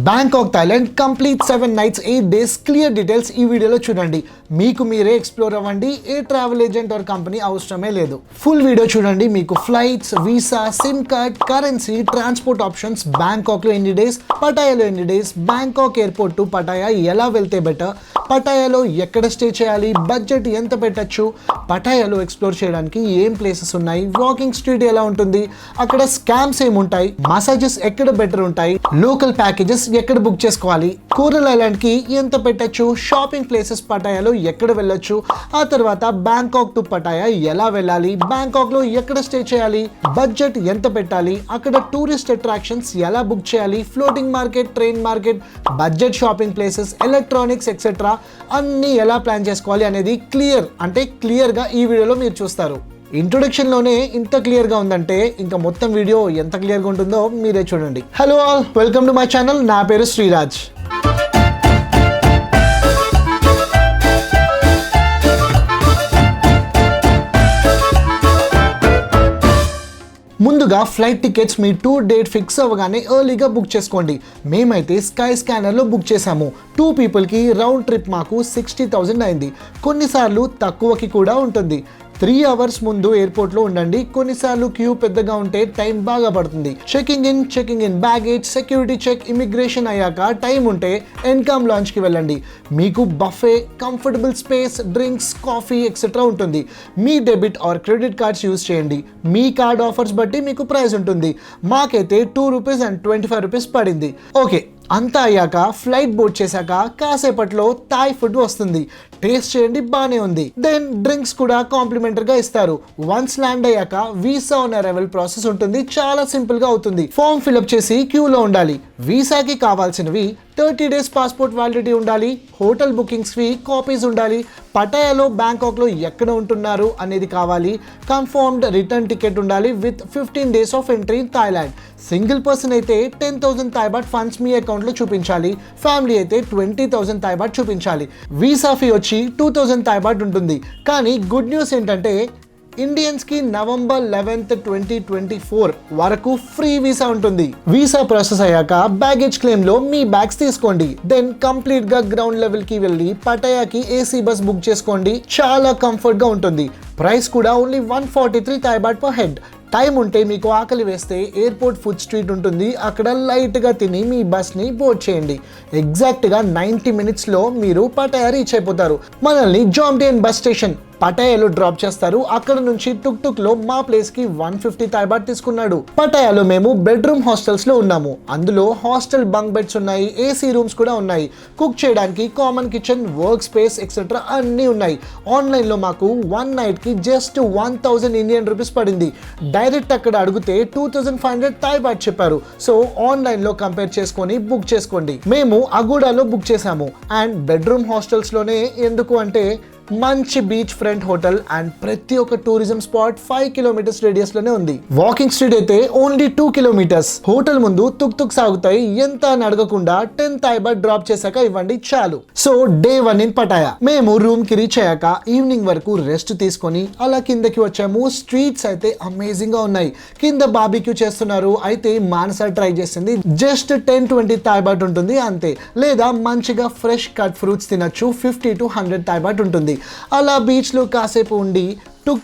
Bangkok Thailand complete 7 nights 8 days clear details ఈ వీడియోలో చూడండి. మీకు మీరే ఎక్స్ప్లోర్ అవ్వండి. ఏ ట్రావెల్ ఏజెంట్ ఆర్ కంపెనీ అవసరమే లేదు. ఫుల్ వీడియో చూడండి. మీకు flights, visa, SIM card, currency, transport options, బ్యాంకాక్లో ఎన్ని డేస్, పటాయాలో ఎన్ని days, Bangkok airport to Pattaya ఎలా వెళ్తే బెటర్, పటాయాలో ఎక్కడ స్టే చేయాలి, బడ్జెట్ ఎంత పెట్టచ్చు, పటాయాలో ఎక్స్ప్లోర్ చేయడానికి ఏం ప్లేసెస్ ఉన్నాయి, వాకింగ్ స్ట్రీట్ ఎలా ఉంటుంది, అక్కడ స్కామ్స్ ఏముంటాయి, మసాజెస్ ఎక్కడ బెటర్ ఉంటాయి, లోకల్ ప్యాకేజెస్ ఎక్కడ బుక్ చేసుకోవాలి, కోరల్ ఐలాండ్ కి ఎంత పెట్టచ్చు, షాపింగ్ ప్లేసెస్ పటాయాలో ఎక్కడ వెళ్ళొచ్చు, ఆ తర్వాత బ్యాంకాక్ టు పటాయా ఎలా వెళ్ళాలి, బ్యాంకాక్ లో ఎక్కడ స్టే చేయాలి, బడ్జెట్ ఎంత పెట్టాలి, అక్కడ టూరిస్ట్ అట్రాక్షన్స్ ఎలా బుక్ చేయాలి, floating market, train market, budget shopping places, electronics etcetera అన్ని ఎలా ప్లాన్ చేసుకోవాలి అనేది క్లియర్ గా ఈ వీడియోలో మీరు చూస్తారు. ఇంట్రొడక్షన్ లోనే ఇంత క్లియర్ గా ఉందంటే ఇంకా మొత్తం వీడియో ఎంత క్లియర్ గా ఉంటుందో మీరే చూడండి. Hello all, welcome to my channel. నా పేరు శ్రీరాజ్. ముందుగా ఫ్లైట్ టికెట్స్ మీ టూర్ డేట్ ఫిక్స్ అవ్వగానే ఎర్లీగా బుక్ చేసుకోండి. మేమైతే స్కై స్కానర్లో బుక్ చేసాము. 2 పీపుల్కి రౌండ్ ట్రిప్ మాకు 60,000 అయింది. కొన్నిసార్లు తక్కువకి కూడా ఉంటుంది. 3 hours ముందు ఎయిర్పోర్ట్లో ఉండండి. కొన్నిసార్లు క్యూ పెద్దగా ఉంటే టైం బాగా పడుతుంది. Checking in, baggage, security check, immigration అయ్యాక టైం ఉంటే ఎన్కామ్ లాంచ్కి వెళ్ళండి. మీకు buffet, comfortable space, drinks, coffee etcetera ఉంటుంది. మీ debit or credit cards use చేయండి. మీ కార్డ్ ఆఫర్స్ బట్టి మీకు ప్రైస్ ఉంటుంది. మాకైతే $2.25 పడింది. ఓకే, అంతా అయ్యాక ఫ్లైట్ బోర్డ్ చేశాక కాసేపట్లో థాయ్ ఫుడ్ వస్తుంది. టేస్ట్ చేయండి, బాగానే ఉంది. దెన్ డ్రింక్స్ కూడా కాంప్లిమెంటరీగా ఇస్తారు. వన్స్ ల్యాండ్ అయ్యాక వీసా ఆన్ అరైవల్ ప్రాసెస్ ఉంటుంది. చాలా సింపుల్గా అవుతుంది. ఫామ్ ఫిల్అప్ చేసి క్యూలో ఉండాలి. వీసాకి కావాల్సినవి 30 days పాస్పోర్ట్ వ్యాలిడిటీ ఉండాలి. హోటల్ బుకింగ్స్వి కాపీస్ ఉండాలి. పటాయాలో, బ్యాంకాక్లో ఎక్కడ ఉంటున్నారు అనేది కావాలి. కన్ఫర్మ్డ్ రిటర్న్ టికెట్ ఉండాలి with 15 days of entry in Thailand. Single person అయితే 10,000 థాయ్ బాట్ ఫండ్స్ మీ అకౌంట్లో చూపించాలి. ఫ్యామిలీ అయితే 20,000 థాయ్ బాట్ చూపించాలి. వీసా ఫీ వచ్చి 2,000 థాయ్ బాట్ ఉంటుంది. కానీ గుడ్ న్యూస్ ఏంటంటే ఇండియన్స్కి November 11th, 2024 వరకు ఫ్రీ వీసా ఉంటుంది. వీసా ప్రాసెస్ అయ్యాక బ్యాగేజ్ క్లెయిమ్లో మీ బ్యాగ్స్ తీసుకోండి. దెన్ కంప్లీట్గా గ్రౌండ్ లెవెల్కి వెళ్ళి పటాయాకి ఏసీ బస్ బుక్ చేసుకోండి. చాలా కంఫర్ట్గా ఉంటుంది. ప్రైస్ కూడా only 143 Thai baht per head. Time ఉంటే మీకు ఆకలి వేస్తే ఎయిర్పోర్ట్ ఫుడ్ స్ట్రీట్ ఉంటుంది. అక్కడ లైట్గా తిని మీ బస్ని బోర్డ్ చేయండి. ఎగ్జాక్ట్గా 90 minutesలో మీరు పటాయా రీచ్ అయిపోతారు. మనల్ని జాంగ్టియన్ బస్ స్టేషన్ పటాయాలో డ్రాప్ చేస్తారు. అక్కడ నుంచి టుక్లో మా ప్లేస్కి 150 థాయ్ బాట్ తీసుకున్నాడు. పటాయాలో మేము బెడ్రూమ్ హాస్టల్స్లో ఉన్నాము. అందులో హాస్టల్ బంక్ బెడ్స్ ఉన్నాయి, ఏసీ రూమ్స్ కూడా ఉన్నాయి. కుక్ చేయడానికి common kitchen, work space etcetera అన్నీ ఉన్నాయి. ఆన్లైన్లో మాకు 1 nightకి జస్ట్ 1,000 Indian rupees పడింది. డైరెక్ట్ అక్కడ అడిగితే 2,500 థాయ్ బాట్ చెప్పారు. సో ఆన్లైన్లో కంపేర్ చేసుకొని బుక్ చేసుకోండి. మేము అగూడాలో బుక్ చేసాము. అండ్ బెడ్రూమ్ హాస్టల్స్లోనే ఎందుకు అంటే మంచి బీచ్ ఫ్రంట్ హోటల్ అండ్ ప్రతి ఒక్క టూరిజం స్పాట్ 5 kilometers రేడియస్ లోనే ఉంది. వాకింగ్ స్ట్రీట్ అయితే ఓన్లీ 2 kilometers. హోటల్ ముందు తుక్ సాగుతాయి. ఎంత అని అడగకుండా 10 థాయ్ బాట్ డ్రాప్ చేశాక ఇవ్వండి చాలు. So day 1 in Pattaya. మేము రూమ్ కి రీచ్ అయ్యాక ఈవినింగ్ వరకు రెస్ట్ తీసుకొని అలా కిందకి వచ్చాము. స్ట్రీట్స్ అయితే అమేజింగ్ గా ఉన్నాయి. కింద బార్బిక్యూ చేస్తున్నారు. అయితే మానస ట్రై చేసింది. జస్ట్ 10-20 థాయ్ బాట్ ఉంటుంది అంతే. లేదా మంచిగా ఫ్రెష్ కట్ ఫ్రూట్స్ తినచ్చు. 50 to 100 థాయ్ బాట్ ఉంటుంది. అలా బీచ్లో కాసేపు ఉండి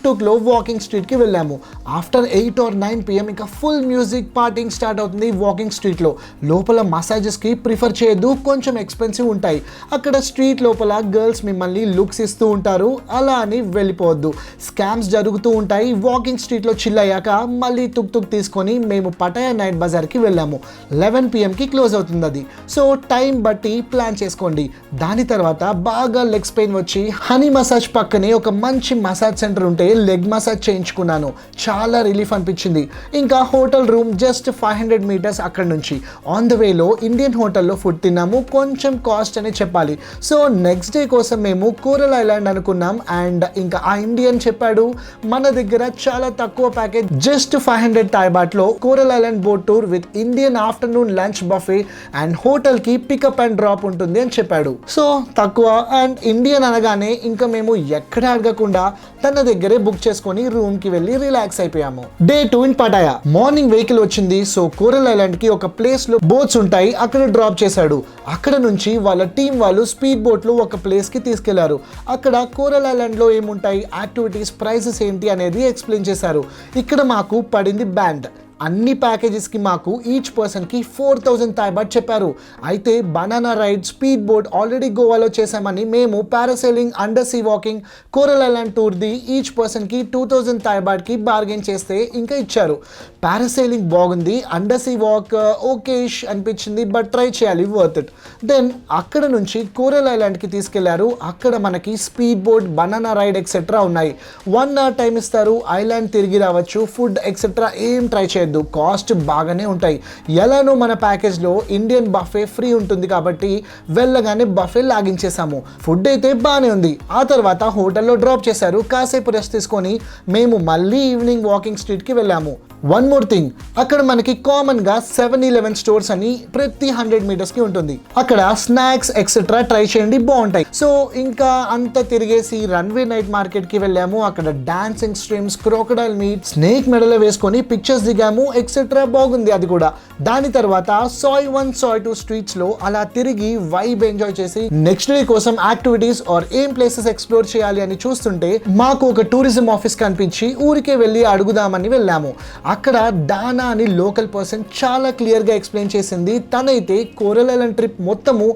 టుక్లో వాకింగ్ స్ట్రీట్కి వెళ్ళాము. ఆఫ్టర్ 8 or 9 PM ఇంకా ఫుల్ మ్యూజిక్ పార్టింగ్ స్టార్ట్ అవుతుంది వాకింగ్ స్ట్రీట్లో. లోపల మసాజెస్కి ప్రిఫర్ చేయొద్దు, కొంచెం ఎక్స్పెన్సివ్ ఉంటాయి. అక్కడ స్ట్రీట్ లోపల గర్ల్స్ మిమ్మల్ని లుక్స్ ఇస్తూ ఉంటారు. అలా అని వెళ్ళిపోవద్దు, స్కామ్స్ జరుగుతూ ఉంటాయి. వాకింగ్ స్ట్రీట్లో చిల్ అయ్యాక మళ్ళీ టుక్ తీసుకొని మేము పటాయా నైట్ బజార్కి వెళ్ళాము. 11 PMకి క్లోజ్ అవుతుంది అది. సో టైం బట్టి ప్లాన్ చేసుకోండి. దాని తర్వాత బాగా లెగ్స్ పెయిన్ వచ్చి హనీ మసాజ్ పక్కనే ఒక మంచి మసాజ్ సెంటర్ ఉంటే లెగ్ మసాజ్ చేయించుకున్నాను. చాలా రిలీఫ్ అనిపించింది. ఇంకా హోటల్ రూమ్ జస్ట్ 500 meters అక్కడ నుంచి. ఆన్ ద వేలో ఇండియన్ హోటల్లో ఫుడ్ తిన్నాము. కొంచెం కాస్ట్ అని చెప్పాలి. సో నెక్స్ట్ డే కోసం మేము కోరల్ ఐలాండ్ అనుకున్నాం. అండ్ ఇంకా ఆ ఇండియన్ చెప్పాడు మన దగ్గర చాలా తక్కువ ప్యాకేజ్ జస్ట్ 500 థాయ్ బాట్లో coral island boat tour with Indian afternoon lunch buffet and హోటల్కి పికప్ అండ్ డ్రాప్ ఉంటుంది అని చెప్పాడు. సో తక్కువ అండ్ ఇండియన్ అనగానే ఇంకా మేము ఎక్కడ అడగకుండా తన దగ్గర దగ్గరే బుక్ చేసుకొని రూమ్ కి వెళ్ళి రిలాక్స్ అయిపోయాము. Day 2 in Pattaya. Morning vehicle వచ్చింది. సో కోరల్ ఐలాండ్ కి ఒక ప్లేస్ లో బోట్స్ ఉంటాయి, అక్కడ డ్రాప్ చేశాడు. అక్కడ నుంచి వాళ్ళ టీం వాళ్ళు స్పీడ్ బోట్ లో ఒక ప్లేస్ కి తీసుకెళ్లారు. అక్కడ కోరల్ ఐలాండ్ లో ఏముంటాయి, యాక్టివిటీస్, ప్రైసెస్ ఏంటి అనేది ఎక్స్ప్లెయిన్ చేశారు. ఇక్కడ మాకు పడింది బ్యాండ్. అన్ని ప్యాకేజెస్కి మాకు ఈచ్ పర్సన్కి 4000 థాయ్ బాట్ చెప్పారు. అయితే banana ride, speed boat already గోవాలో చేసామని మేము parasailing, under sea walking, coral island టూర్ది ఈచ్ పర్సన్కి 2000 థాయ్ బాట్కి బార్గెన్ చేస్తే ఇంకా ఇచ్చారు. పారాసైలింగ్ బాగుంది, అండర్ సీ వాక్ ఓకేష్ అనిపించింది, బట్ ట్రై చేయాలి, వర్త్ ఇట్. దెన్ అక్కడ నుంచి కోరల్ ఐలాండ్కి తీసుకెళ్లారు. అక్కడ మనకి speed boat, banana ride etcetera ఉన్నాయి. 1 hour టైం ఇస్తారు, ఐలాండ్ తిరిగి రావచ్చు. ఫుడ్ ఎక్సెట్రా ఏం ట్రై చేయదు, కాస్ట్ బాగానే ఉంటాయి. ఎలానో మన ప్యాకేజ్లో ఇండియన్ బఫే ఫ్రీ ఉంటుంది కాబట్టి వెళ్ళగానే బఫే లాగించేసాము. ఫుడ్ అయితే బాగానే ఉంది. ఆ తర్వాత హోటల్లో డ్రాప్ చేశారు. కాసేపు రెస్ట్ తీసుకొని మేము మళ్ళీ ఈవినింగ్ వాకింగ్ స్ట్రీట్కి వెళ్ళాము. వన్ మోర్ థింగ్, అక్కడ మనకి కామన్ గా 7-Eleven స్టోర్స్ అని ప్రతి 100 meters కి ఉంటుంది. అక్కడ స్నాక్స్ ఎక్సెట్రా ట్రై చేయండి, బాగుంటాయి. సో ఇంకా అంత తిరిగేసి రన్వే నైట్ మార్కెట్ కి వెళ్ళాము. అక్కడ dancing streams, crocodile meet, snake మెడలో వేసుకొని పిక్చర్స్ దిగాము ఎక్సెట్రా, బాగుంది అది కూడా. దాని తర్వాత సాయ్ 1, సాయ్ 2 స్ట్రీట్స్ లో అలా తిరిగి వైబ్ ఎంజాయ్ చేసి నెక్స్ట్ డే కోసం యాక్టివిటీస్ ఆర్ ఏం ప్లేసెస్ ఎక్స్ప్లోర్ చేయాలి అని చూస్తుంటే మాకు ఒక టూరిజం ఆఫీస్ కనిపించి ఊరికే వెళ్ళి అడుగుదామని వెళ్ళాము. అక్కడ డానా అని లోకల్ పర్సన్ చాలా క్లియర్గా ఎక్స్ప్లెయిన్ చేసింది. తనైతే కోరల్ ఐలాండ్ ట్రిప్ మొత్తము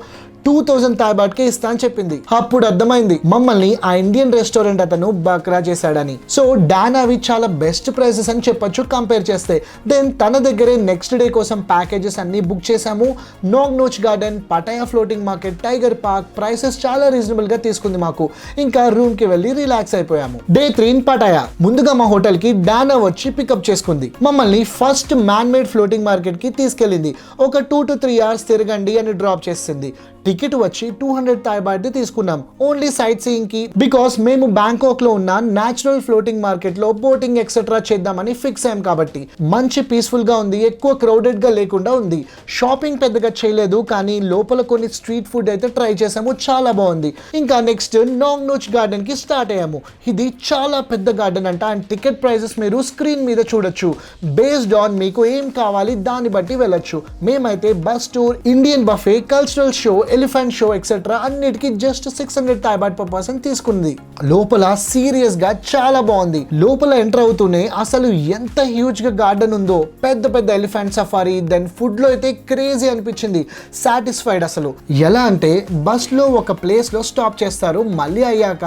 2000 థాయ్ బాట్కే ఇస్తా అని చెప్పింది. అప్పుడు అర్థమైంది మమ్మల్ని ఆ ఇండియన్ రెస్టారెంట్ అతను బక్రా చేశాడని. సో డానావి చాలా బెస్ట్ ప్రైసెస్ అని చెప్పొచ్చు కంపేర్ చేస్తే. దెన్ తన దగ్గరే నెక్స్ట్ డే కోసం ప్యాకేజెస్ అన్ని బుక్ చేసాము. Nag notch garden, Pattaya floating market, tiger park, prices చాలా రీజనబుల్ గా తీసుకుంది మాకు. ఇంకా రూమ్ కి వెళ్ళి రిలాక్స్ అయిపోయాము. Day 3 in Pattaya. ముందుగా మా హోటల్ కి డానా వచ్చి పికప్ చేసుకుంది. మమ్మల్ని first man made floating market కి తీసుకెళ్ళింది. ఒక 2 to 3 hours తిరగండి అని డ్రాప్ చేసింది. టికెట్ వచ్చి 200 థాయ్ బాట్ తీసుకున్నాం, ఓన్లీ సైట్ సీయింగ్ కి. బికాస్ మేము బ్యాంకాక్ లో ఉన్న న్యాచురల్ ఫ్లోటింగ్ మార్కెట్ లో బోటింగ్ ఎక్సెట్రా చేద్దామని ఫిక్స్ అయ్యాం కాబట్టి. మంచి పీస్ఫుల్ గా ఉంది, ఎక్కువ క్రౌడెడ్ గా లేకుండా ఉంది. షాపింగ్ పెద్దగా చేయలేదు, కానీ లోపల కొన్ని స్ట్రీట్ ఫుడ్ అయితే ట్రై చేసాము, చాలా బాగుంది. ఇంకా నెక్స్ట్ నాగ్ నోచ్ గార్డెన్ కి స్టార్ట్ అయ్యాము. ఇది చాలా పెద్ద గార్డెన్ అంట. అండ్ టికెట్ ప్రైజెస్ మీరు స్క్రీన్ మీద చూడొచ్చు. బేస్డ్ ఆన్ మీకు ఏం కావాలి దాన్ని బట్టి వెళ్ళొచ్చు. మేమైతే bus tour, Indian buffet, cultural show, elephant show etcetera అన్నిటికీ just 600 Thai baht per person తీసుకుంది. లోపల సీరియస్ గా చాలా బాగుంది. లోపల ఎంటర్ అవుతూనే అసలు ఎంత హ్యూజ్ గా గార్డెన్ ఉందో, పెద్ద పెద్ద ఎలిఫెంట్ సఫారీ. దెన్ ఫుడ్ లో అయితే క్రేజీ అనిపించింది, సాటిస్ఫైడ్. అసలు ఎలా అంటే బస్ లో ఒక ప్లేస్ లో స్టాప్ చేస్తారు, మళ్ళీ అయ్యాక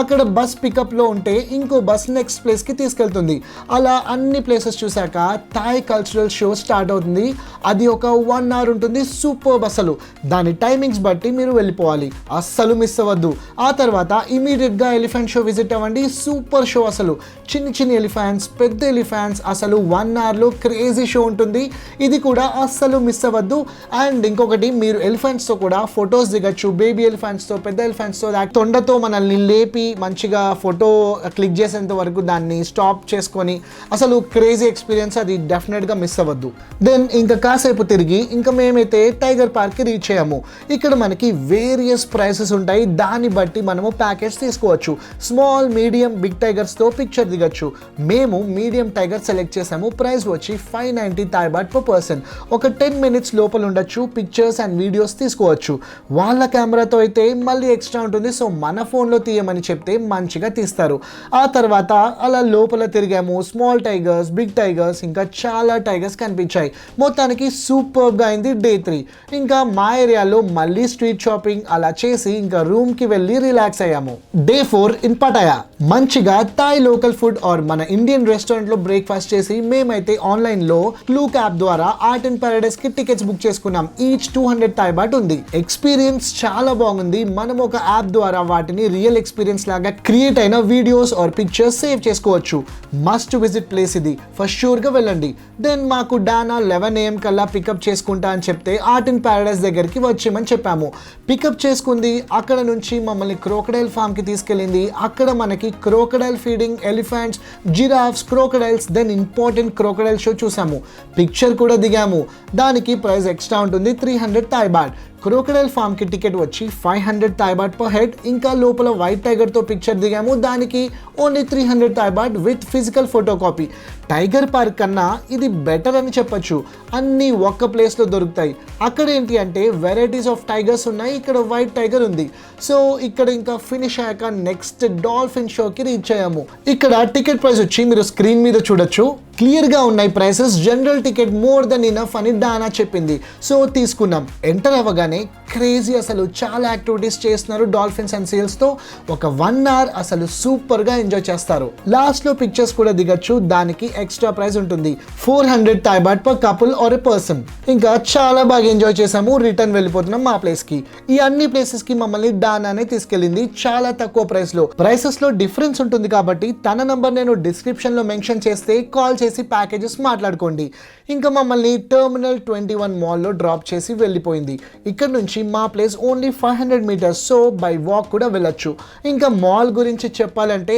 అక్కడ బస్ పికప్ లో ఉంటే ఇంకో బస్ నెక్స్ట్ ప్లేస్ కి తీసుకెళ్తుంది. అలా అన్ని ప్లేసెస్ చూసాక థాయ్ కల్చరల్ షో స్టార్ట్ అవుతుంది. అది ఒక 1 hour ఉంటుంది. సూపర్. అసలు దాని టైమింగ్స్ బట్టి మీరు వెళ్ళిపోవాలి, అస్సలు మిస్ అవ్వద్దు. ఆ తర్వాత ఇమీడియట్ గా ఎలిఫెంట్ షో విజిట్ అవ్వండి. Super show. అసలు చిన్ని చిన్ని ఎలిఫెంట్స్, పెద్ద ఎలిఫెంట్స్, అసలు 1 hour లో క్రేజీ షో ఉంటుంది. ఇది కూడా అస్సలు మిస్ అవ్వద్దు. అండ్ ఇంకొకటి, మీరు ఎలిఫెంట్స్ తో కూడా ఫొటోస్ దిగచ్చు. బేబీ ఎలిఫెంట్స్ తో, పెద్ద ఎలిఫెంట్స్ తో, తొండతో మనల్ని లేపి మంచిగా ఫోటో క్లిక్ చేసేంత వరకు దాన్ని స్టాప్ చేసుకొని అసలు క్రేజీ ఎక్స్పీరియన్స్. అది డెఫినెట్ గా మిస్ అవ్వద్దు. దెన్ ఇంకా కాసేపు తిరిగి ఇంకా మేమైతే టైగర్ పార్క్ కి రీచ్ అయ్యాము. ఇక్కడ మనకి వేరియస్ ప్రైసెస్ ఉంటాయి, దాన్ని బట్టి మనము ప్యాకేజ్ తీసుకోవచ్చు. స్మాల్, మీడియం, బిగ్ టైగర్స్ తో పిక్చర్ దిగచ్చు. మేము మీడియం టైగర్ సెలెక్ట్ చేసాము. ప్రైస్ వచ్చి 590 థాయ్ బాట్ పర్ పర్సన్. ఒక 10 minutes లోపల ఉండొచ్చు, పిక్చర్స్ అండ్ వీడియోస్ తీసుకోవచ్చు. వాళ్ళ కెమెరాతో అయితే మళ్ళీ ఎక్స్ట్రా ఉంటుంది. సో మన ఫోన్లో తీయమని చెప్తే మంచిగా తీస్తారు. ఆ తర్వాత అలా లోపల తిరిగాము. స్మాల్ టైగర్స్, బిగ్ టైగర్స్, ఇంకా చాలా టైగర్స్ కనిపించాయి. మొత్తానికి సూపర్ గా అయింది డే 3. ఇంకా మా ఏరియాలో మళ్ళీ స్ట్రీట్ షాపింగ్ అలా చేసి ఇంకా రూమ్ కి వెళ్ళి రిలాక్స్ అయ్యాము. Day 4 in Pattaya. మంచిగా థాయ్ లోకల్ ఫుడ్ ఆర్ మన ఇండియన్ రెస్టారెంట్ లో బ్రేక్ఫాస్ట్ చేసి మేమైతే ఆన్లైన్ లో క్లూక్ యాప్ ద్వారా ఆర్ట్ అండ్ పారడైస్ కి టికెట్స్ బుక్ చేసుకున్నాం. ఈచ్ 200 థాయ్ బాట్ ఉంది. ఎక్స్పీరియన్స్ చాలా బాగుంది. మనం ఒక యాప్ ద్వారా వాటిని రియల్ ఎక్స్పీరియన్స్ లాగా క్రియేట్ అయిన వీడియోస్ ఆర్ పిక్చర్స్ సేవ్ చేసుకోవచ్చు. మస్ట్ విజిట్ ప్లేస్ ఇది, ఫస్ట్ షూర్ గా వెళ్ళండి. దెన్ మాకు డానా 11 AM కల్లా పికప్ చేసుకుంటా అని చెప్తే ఆర్ట్ అండ్ పారడైస్ దగ్గరికి వచ్చేయమని చెప్పాము. పికప్ చేసుకుంది. అక్కడ నుంచి మమ్మల్ని క్రోకడైల్ ఫామ్ కి తీసుకెళ్ళింది. అక్కడ మనకి crocodile feeding, elephants, giraffes, crocodiles, then important crocodile show చూసాము. పిక్చర్ కూడా దిగాము. దానికి ప్రైస్ ఎక్స్ట్రా ఉంటుంది, 300 థాయ్ బాట్. క్రోకడైల్ ఫామ్ కి టికెట్ వచ్చి 500 థాయ్ బాట్ పర్ హెడ్. ఇంకా లోపల వైట్ టైగర్ తో పిక్చర్ దిగాము, దానికి only 300 Thai baht with physical photo copy. Tiger park కన్నా ఇది బెటర్ అని చెప్పొచ్చు, అన్నీ ఒక్క ప్లేస్లో దొరుకుతాయి. అక్కడ ఏంటి అంటే వెరైటీస్ ఆఫ్ టైగర్స్ ఉన్నాయి, ఇక్కడ వైట్ టైగర్ ఉంది. సో ఇక్కడ ఇంకా ఫినిష్ అయ్యాక నెక్స్ట్ డాల్ఫిన్ షోకి రీచ్ అయ్యాము. ఇక్కడ టికెట్ ప్రైస్ వచ్చి మీరు స్క్రీన్ మీద చూడొచ్చు, క్లియర్గా ఉన్నాయి prices. General ticket more than enough అని డానా చెప్పింది, సో తీసుకున్నాం. ఎంటర్ అవ్వగానే క్రేజీ, అసలు చాలా యాక్టివిటీస్ చేస్తున్నారు డాల్ఫిన్స్ అండ్ సీల్స్తో. ఒక 1 hour అసలు సూపర్గా ఎంజాయ్ చేస్తారు. లాస్ట్లో పిక్చర్స్ కూడా దిగచ్చు, దానికి ఎక్స్ట్రా ప్రైస్ ఉంటుంది, 400 Thai baht per couple or a person. ఇంకా చాలా బాగా ఎంజాయ్ చేసాము. రిటర్న్ వెళ్ళిపోతున్నాం మా ప్లేస్కి. ఈ అన్ని ప్లేసెస్కి మమ్మల్ని డానానే తీసుకెళ్ళింది, చాలా తక్కువ ప్రైస్లో. ప్రైసెస్లో డిఫరెన్స్ ఉంటుంది కాబట్టి తన నంబర్ నేను డిస్క్రిప్షన్లో మెన్షన్ చేస్తే కాల్ చేసి ప్యాకేజెస్ మాట్లాడుకోండి. ఇంకా మమ్మల్ని టెర్మినల్ 21 మాల్లో డ్రాప్ చేసి వెళ్ళిపోయింది. ఇక్కడ నుంచి మా place only 500 meters, so by walk కూడా వెళ్ళొచ్చు. ఇంకా మాల్ గురించి చెప్పాలంటే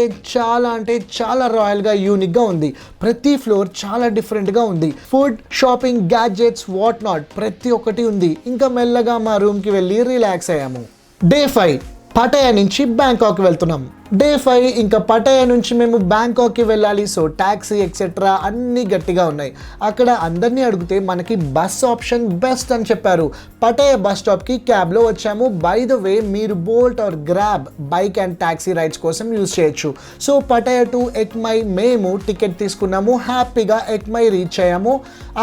చాలా రాయల్గా, యూనిక్గా ఉంది. ప్రతి ఫ్లోర్ చాలా డిఫరెంట్గా ఉంది. Food, shopping, gadgets, what not ప్రతి ఒక్కటి ఉంది. ఇంకా మెల్లగా మా రూమ్కి వెళ్ళి రిలాక్స్ అయ్యాము. డే 5 పటాయా నుంచి బ్యాంకాక్ వెళ్తున్నాం. డే 5 ఇంకా పటాయా నుంచి మేము బ్యాంకాక్కి వెళ్ళాలి. సో ట్యాక్సీ ఎక్సెట్రా అన్నీ గట్టిగా ఉన్నాయి. అక్కడ అందరినీ అడిగితే మనకి బస్ ఆప్షన్ బెస్ట్ అని చెప్పారు. పటాయా బస్ స్టాప్కి క్యాబ్లో వచ్చాము. బై ద వే మీరు Bolt or Grab bike and taxi rides కోసం యూజ్ చేయొచ్చు. సో పటాయా టు ఎక్మై మేము టికెట్ తీసుకున్నాము. హ్యాపీగా ఎక్మై రీచ్ అయ్యాము.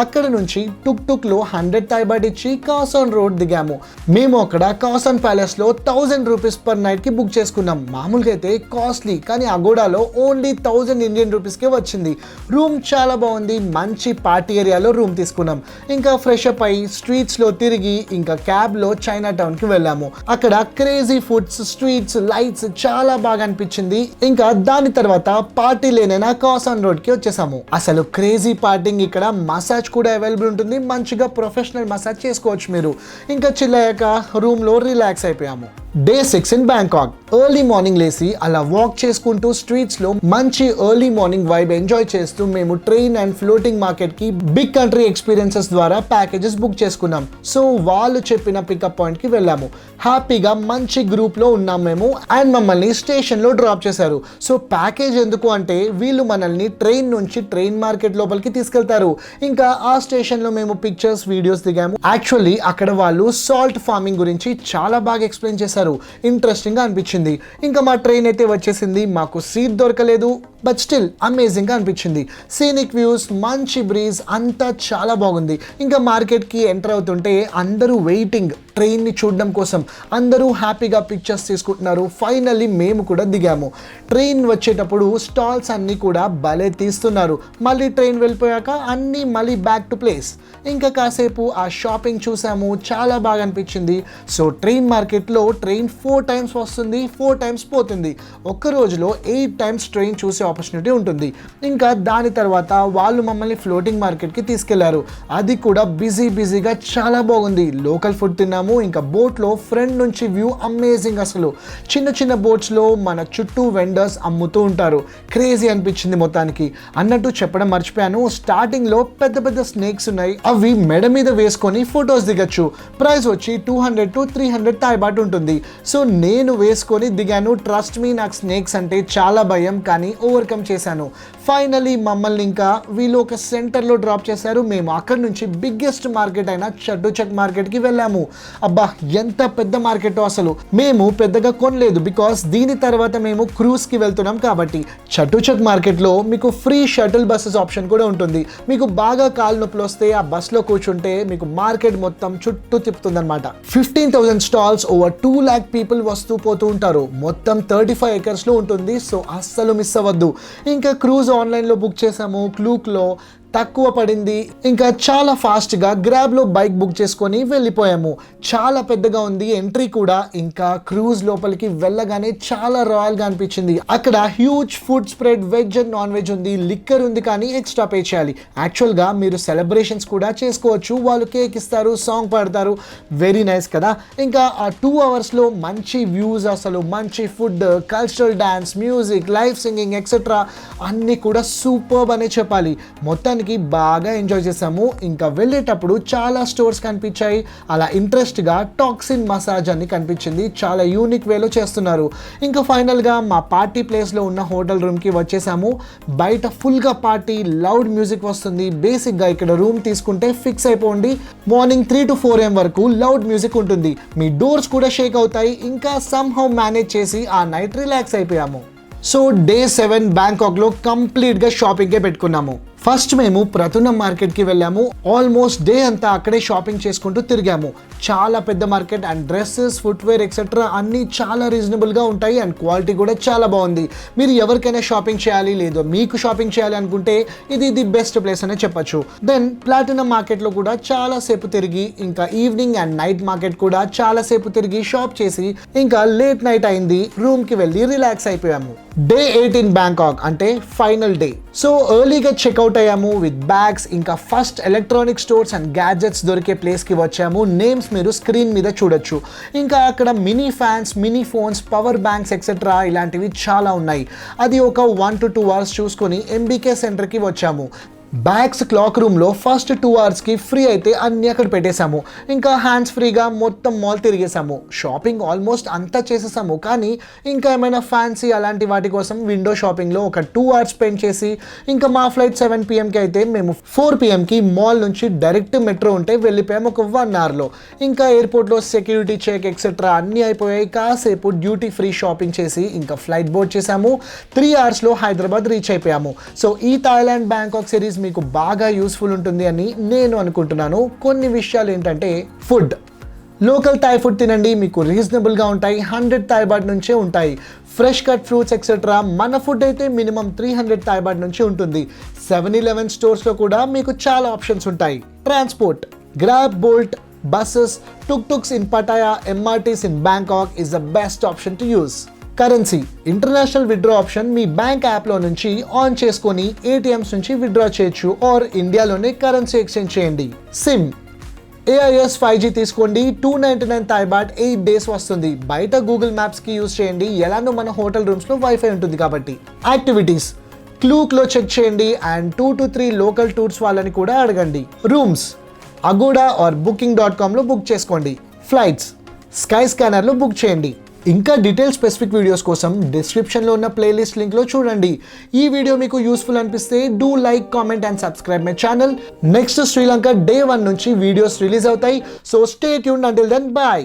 అక్కడ నుంచి టుక్లో 100 థాయ్ బాట్ ఇచ్చి కాసాన్ రోడ్ దిగాము. మేము అక్కడ కాసాన్ ప్యాలెస్లో 1000 రూపీస్ పర్ నైట్కి బుక్ చేసుకున్నాం. మామూలుగా అయితే కాస్ట్లీ, కానీ అగోడాలో ఓన్లీ 1000 ఇండియన్ రూపీస్కే వచ్చింది. రూమ్ చాలా బాగుంది, మంచి పార్టీ ఏరియాలో రూమ్ తీసుకున్నాం. ఇంకా ఫ్రెష్ అప్ అయ్యి స్ట్రీట్స్లో తిరిగి ఇంకా క్యాబ్లో చైనా టౌన్కి వెళ్ళాము. అక్కడ క్రేజీ ఫుడ్స్, స్ట్రీట్స్, లైట్స్ చాలా బాగా అనిపించింది. ఇంకా దాని తర్వాత పార్టీ లేనైనా కాసాన్ రోడ్కి వచ్చేసాము. అసలు క్రేజీ పార్టీంగ్. ఇక్కడ మసాజ్ కూడా అవైలబుల్ ఉంటుంది, మంచిగా ప్రొఫెషనల్ మసాజ్ చేసుకోవచ్చు మీరు. ఇంకా చిల్ అయ్యాక రూమ్లో రిలాక్స్ అయిపోయాము. Day 6 in Bangkok. Early morning లేసి అలా వాక్ చేసుకుంటూ స్ట్రీట్స్లో మంచి ఎర్లీ మార్నింగ్ వైబ్ ఎంజాయ్ చేస్తూ మేము ట్రైన్ అండ్ ఫ్లోటింగ్ మార్కెట్కి బిగ్ కంట్రీ ఎక్స్పీరియన్సెస్ ద్వారా ప్యాకేజెస్ బుక్ చేసుకున్నాం. సో వాళ్ళు చెప్పిన పికప్ పాయింట్కి వెళ్ళాము. హ్యాపీగా మంచి గ్రూప్లో ఉన్నాం మేము. అండ్ మమ్మల్ని స్టేషన్లో డ్రాప్ చేశారు. సో ప్యాకేజ్ ఎందుకు అంటే వీళ్ళు మనల్ని ట్రైన్ నుంచి ట్రైన్ మార్కెట్ లోపలికి తీసుకెళ్తారు. ఇంకా ఆ స్టేషన్లో మేము పిక్చర్స్, వీడియోస్ దిగాము. యాక్చువల్లీ అక్కడ వాళ్ళు సాల్ట్ ఫార్మింగ్ గురించి చాలా బాగా ఎక్స్ప్లెయిన్ చేశారు. ఇంట్రెస్టింగ్ గా అనిపించింది. ఇంకా మా ట్రైన్ అయితే వచ్చేసింది. మాకు సీట్ దొరకలేదు, బట్ స్టిల్ అమేజింగ్ గా అనిపించింది. సీనిక్ వ్యూస్, మంచి బ్రీజ్, అంతా చాలా బాగుంది. ఇంకా మార్కెట్కి ఎంటర్ అవుతుంటే అందరూ వెయిటింగ్ ట్రైన్ని చూడడం కోసం. అందరూ హ్యాపీగా పిక్చర్స్ తీసుకుంటున్నారు. ఫైనల్లీ మేము కూడా దిగాము. ట్రైన్ వచ్చేటప్పుడు స్టాల్స్ అన్నీ కూడా భలే తీస్తున్నారు. మళ్ళీ ట్రైన్ వెళ్ళిపోయాక అన్నీ మళ్ళీ బ్యాక్ టు ప్లేస్. ఇంకా కాసేపు ఆ షాపింగ్ చూసాము, చాలా బాగా అనిపించింది. సో ట్రైన్ మార్కెట్లో ట్రైన్ 4 times వస్తుంది, 4 times పోతుంది. ఒక్క రోజులో 8 times ట్రైన్ చూసే ఆపర్చునిటీ ఉంటుంది. ఇంకా దాని తర్వాత వాళ్ళు మమ్మల్ని ఫ్లోటింగ్ మార్కెట్కి తీసుకెళ్లారు. అది కూడా బిజీగా చాలా బాగుంది. లోకల్ ఫుడ్ తిన్నాము. ఇంకా బోట్లో ఫ్రంట్ నుంచి వ్యూ అమేజింగ్. అసలు చిన్న బోట్స్లో మన చుట్టూ వెండర్స్ అమ్ముతూ ఉంటారు. క్రేజీ అనిపించింది మొత్తానికి. అన్నట్టు చెప్పడం మర్చిపోయాను, స్టార్టింగ్లో పెద్ద స్నేక్స్ ఉన్నాయి. అవి మెడ మీద వేసుకొని ఫొటోస్ దిగచ్చు. ప్రైస్ వచ్చి 200 to 300 థాయ్ బాట్ ఉంటుంది. సో నేను వేసుకొని దిగాను. ట్రస్ట్ మీ, నాకు స్నేక్స్ అంటే చాలా భయం, కానీ ఓవర్కమ్ చేశాను. ఫైనలీ మమ్మల్ని ఇంకా వీళ్ళు ఒక సెంటర్లో డ్రాప్ చేశారు. మేము అక్కడ నుంచి బిగ్గెస్ట్ మార్కెట్ అయిన చట్టుచక్ మార్కెట్కి వెళ్ళాము. అబ్బా ఎంత పెద్ద మార్కెట్ అసలు. మేము పెద్దగా కొనలేదు, బికాస్ దీని తర్వాత మేము క్రూజ్కి వెళ్తున్నాం కాబట్టి. చట్టుచక్ మార్కెట్లో మీకు ఫ్రీ షటిల్ బస్సెస్ ఆప్షన్ కూడా ఉంటుంది. మీకు బాగా కాలు నొప్పులు వస్తే ఆ బస్లో కూర్చుంటే మీకు మార్కెట్ మొత్తం చుట్టూ తిప్పుతుంది అనమాట. 15,000 స్టాల్స్, ఓవర్ 2 lakh పీపుల్ వస్తూ పోతూ ఉంటారు. మొత్తం 35 acres లో ఉంటుంది. సో అస్సలు మిస్ అవ్వద్దు. ఇంకా క్రూజ్ ఆన్లైన్లో బుక్ చేసాము. క్లూక్లో తక్కువ పడింది. ఇంకా చాలా ఫాస్ట్గా గ్రాబ్లో బైక్ బుక్ చేసుకొని వెళ్ళిపోయాము. చాలా పెద్దగా ఉంది ఎంట్రీ కూడా. ఇంకా క్రూజ్ లోపలికి వెళ్ళగానే చాలా రాయల్గా అనిపించింది. అక్కడ huge food spread, veg and non veg ఉంది. లిక్కర్ ఉంది, కానీ ఎక్స్ట్రా పే చేయాలి. యాక్చువల్గా మీరు సెలబ్రేషన్స్ కూడా చేసుకోవచ్చు. వాళ్ళు కేక్ ఇస్తారు, సాంగ్ పాడతారు. వెరీ నైస్ కదా. ఇంకా ఆ 2 hours మంచి వ్యూస్, అసలు మంచి food, cultural dance, music, live singing etcetera అన్నీ కూడా సూపర్బ్ అనే చెప్పాలి. మొత్తానికి లోపలికి బాగా ఎంజాయ్ చేసాము. ఇంకా వెళ్ళేటప్పుడు చాలా స్టోర్స్ కనిపించాయి. అలా ఇంట్రెస్ట్గా టాక్సిన్ మసాజ్ అని కనిపించింది. చాలా యూనిక్ వేలో చేస్తున్నారు. ఇంకా ఫైనల్గా మా పార్టీ ప్లేస్లో ఉన్న హోటల్ రూమ్కి వచ్చేసాము. బయట ఫుల్గా పార్టీ, లౌడ్ మ్యూజిక్ వస్తుంది. బేసిక్గా ఇక్కడ రూమ్ తీసుకుంటే ఫిక్స్ అయిపోండి. మార్నింగ్ 3 to 4 AM వరకు లౌడ్ మ్యూజిక్ ఉంటుంది. మీ డోర్స్ కూడా షేక్ అవుతాయి. ఇంకా సమ్హౌ మేనేజ్ చేసి ఆ నైట్ రిలాక్స్ అయిపోయాము. సో డే 7 బ్యాంకాక్లో కంప్లీట్గా షాపింగే పెట్టుకున్నాము. ఫస్ట్ మేము ప్రతునం మార్కెట్కి వెళ్ళాము. ఆల్మోస్ట్ డే అంతా అక్కడే షాపింగ్ చేసుకుంటూ తిరిగాము. చాలా పెద్ద market and dresses, footwear etcetera అన్నీ చాలా రీజనబుల్గా ఉంటాయి అండ్ క్వాలిటీ కూడా చాలా బాగుంది. మీరు ఎవరికైనా షాపింగ్ చేయాలి లేదో మీకు షాపింగ్ చేయాలి అనుకుంటే ఇది ది బెస్ట్ ప్లేస్ అనే చెప్పచ్చు. దెన్ ప్లాటినం మార్కెట్లో కూడా చాలాసేపు తిరిగి, ఇంకా ఈవినింగ్ అండ్ నైట్ మార్కెట్ కూడా చాలాసేపు తిరిగి షాప్ చేసి ఇంకా లేట్ నైట్ అయింది. రూమ్కి వెళ్ళి రిలాక్స్ అయిపోయాము. డే 8 ఇన్ బ్యాంకాక్ అంటే ఫైనల్ డే. సో ఎర్లీగా చెక్అవుట్ అయ్యాము విత్ బ్యాగ్స్. ఇంకా first electronic stores and gadgets దొరికే ప్లేస్కి వచ్చాము. నేమ్స్ మీరు స్క్రీన్ మీద చూడొచ్చు. ఇంకా అక్కడ mini fans, mini phones, power banks etcetera ఇలాంటివి చాలా ఉన్నాయి. అది ఒక 1 to 2 hours చూసుకొని ఎంబీకే సెంటర్కి వచ్చాము. బ్యాగ్స్ క్లాక్ రూమ్లో ఫస్ట్ 2 hours ఫ్రీ అయితే అన్నీ అక్కడ పెట్టేశాము. ఇంకా హ్యాండ్స్ ఫ్రీగా మొత్తం మాల్ తిరిగేసాము. షాపింగ్ ఆల్మోస్ట్ అంతా చేసేసాము. కానీ ఇంకా ఏమైనా ఫ్యాన్సీ అలాంటి వాటి కోసం విండో షాపింగ్లో ఒక 2 hours స్పెండ్ చేసి, ఇంకా మా ఫ్లైట్ 7 PMకి అయితే మేము 4 PMకి మాల్ నుంచి డైరెక్ట్ మెట్రో ఉంటే వెళ్ళిపోయాము ఒక 1 hourలో. ఇంకా ఎయిర్పోర్ట్లో సెక్యూరిటీ చెక్ ఎక్సెట్రా అన్నీ అయిపోయాయి. కాసేపు డ్యూటీ ఫ్రీ షాపింగ్ చేసి ఇంకా ఫ్లైట్ బోర్డ్ చేసాము. 3 hoursలో హైదరాబాద్ రీచ్ అయిపోయాము. సో ఈ థాయిలాండ్ బ్యాంకాక్ సిరీస్ మీకు బాగా యూస్ఫుల్ ఉంటుంది అని నేను అనుకుంటున్నాను. కొన్ని విషయాలు ఏంటంటే, ఫుడ్, లోకల్ థాయ్ ఫుడ్ తినండి. మీకు రీజనబుల్గా ఉంటాయి. 100 థాయ్ బాట్ నుంచే ఉంటాయి. Fresh cut fruits etcetera. మన ఫుడ్ అయితే మినిమం 300 థాయ్ బాట్ నుంచి ఉంటుంది. 7-Eleven స్టోర్స్లో కూడా మీకు చాలా ఆప్షన్స్ ఉంటాయి. Transport, Grab, Bolt, buses, tuk-tuks in Pattaya, MRTs in Bangkok is the best option to use. Currency, international withdraw option me bank యాప్లో నుంచి ఆన్ చేసుకొని ఏటీఎంస్ నుంచి విత్డ్రా చేయొచ్చు ఆర్ ఇండియాలోనే కరెన్సీ ఎక్స్చేంజ్ చేయండి. సిమ్, AIS 5G తీసుకోండి. 299 Thai bat 8 days వస్తుంది. బయట గూగుల్ మ్యాప్స్కి యూజ్ చేయండి. ఎలానో మన హోటల్ రూమ్స్లో వైఫై ఉంటుంది కాబట్టి. యాక్టివిటీస్, క్లూక్లో చెక్ చేయండి అండ్ 2 to 3 లోకల్ టూర్స్ వాళ్ళని కూడా అడగండి. రూమ్స్, అగోడా ఆర్ booking.comలో బుక్ చేసుకోండి. ఫ్లైట్స్, స్కై స్కానర్లో బుక్ చేయండి. ఇంకా డీటెయిల్ స్పెసిఫిక్ వీడియోస్ కోసం డిస్క్రిప్షన్లో ఉన్న ప్లేలిస్ట్ లింక్లో చూడండి. ఈ వీడియో మీకు యూస్ఫుల్ అనిపిస్తే do like, comment and subscribe my channel. Next Sri Lanka Day 1 నుంచి వీడియోస్ రిలీజ్ అవుతాయి. So stay tuned until then, bye.